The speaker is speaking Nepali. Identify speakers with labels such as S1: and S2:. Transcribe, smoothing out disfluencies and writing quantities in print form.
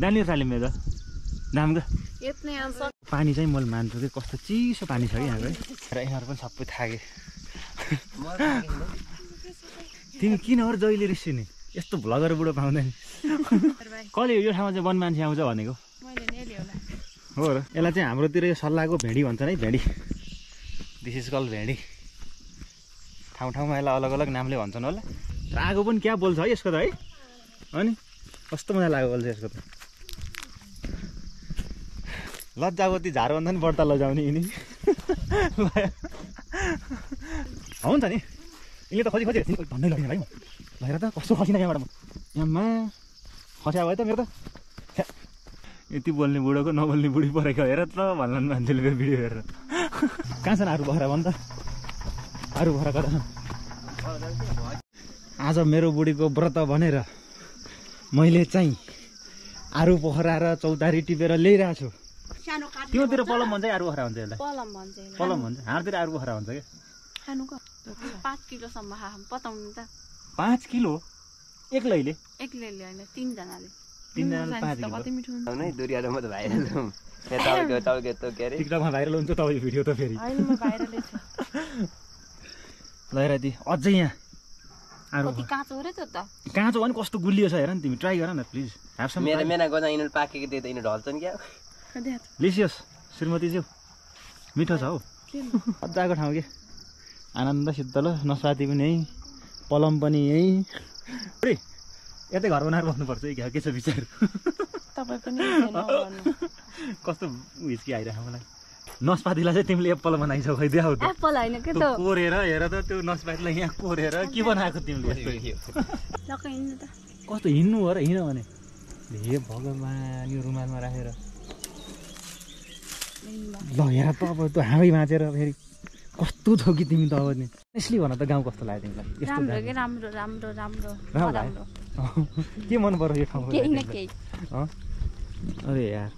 S1: दानी थाल्यो मेरो दामको
S2: यत्नै आउँछ
S1: पानी चाहिँ मैले मान्छु कि कस्तो चिसो पानी छ कि यहाँको है र यिनीहरू पनि सबै थाके तिमी किन हो जहिले रिसिने यस्तो भ्लगर बुढो पाउँदैन कसले यो ठाउँमा चाहिँ वन मान्छे आउँछ भनेको हो र यसलाई चाहिँ हाम्रोतिर यो सल्लाहको भेडी भन्छन् है भेडी दिस इज कल भेडी ठाउँ ठाउँमा यसलाई अलग अलग नामले भन्छन् होला र आगो पनि क्या बोल्छ है यसको त है अनि कस्तो मजा लाग्यो बोल्छ यसको त लज्जावती झारबन्धन व्रत लजाउने यिनी हुन्छ नि यिनले त खसी खसी हेर्छ धन्दै लगिने भाइ म हेर त कस्तो खसिना यहाँबाट म यहाँमा खस्या भयो त मेरो त यति बोल्ने बुढोको नबोल्ने बुढी परेको हेर त भन्लान् मान्छेले मेरो भिडियो हेरेर कहाँ छन् अरू बखरा भन् त अरू बखरा कता छन् आज मेरो बुढीको व्रत भनेर मैले चाहिँ आरु पोखरा र चौतारी टिपेर ल्याइरहेको छु त्योतिर पलम भन्छ आरु पोखरा भन्छ यसलाई पलम भन्छ हाम्रोतिर आरु पोखरा भन्छ क्या
S2: खानुको 5 किलोसम्म पताउनु त
S1: 5 किलो एक्लैले
S2: होइन 3 जनाले
S1: 3 जनाले 5 किलो
S2: कति मिठो हुन्छ
S3: नै दुरियाले म त भाइरल हुँ टाउके त के अरे
S1: टिकटकमा भाइरल हुन्छ तपाईँ भिडियो त फेरि
S2: हैन म भाइरलै छु
S1: लैरा दि अझै यहाँ आरु
S2: कति काँचो रे त्यो त
S1: काँचो भने कस्तो गुलियो छ हेर नि तिमी ट्राई गर न प्लिज
S3: मेरो मेना गजा यिनीहरू पाकेको त्यो त यिनीहरू ढल्छन् क्या
S1: लिसियस श्रीमतीज्यू मिठो छ हौ मजाको ठाउँ के आनन्द सिद्ध ल नसाती पनि यहीँ पलम पनि यहीँ अरे यतै घर बनाएर बस्नुपर्छ है के छ विचार
S2: तपाईँ पनि
S1: कस्तो हिस्की आइरहेको मलाई नसपातीलाई चाहिँ तिमीले एप्पल बनाइछौ खै देखाउ त
S2: एप्पल हैन के त
S1: कोरेर हेर त त्यो नसपातीलाई यहाँ कोरेर के बनाएको तिमीले
S2: लक्क हिँड्नु त
S1: कस्तो हिँड्नु हो र हिँड भने हे भगवान् यो रुमालमा राखेर ल हेर त अब त्यो हाँगै बाँचेर फेरि कस्तो छौ कि तिमी त अब नि यसले भन त गाउँ कस्तो लाग्यो तिमीलाई
S2: राम्रो
S1: के मन पर्यो यो ठाउँको
S2: केही न केही
S1: अरे यार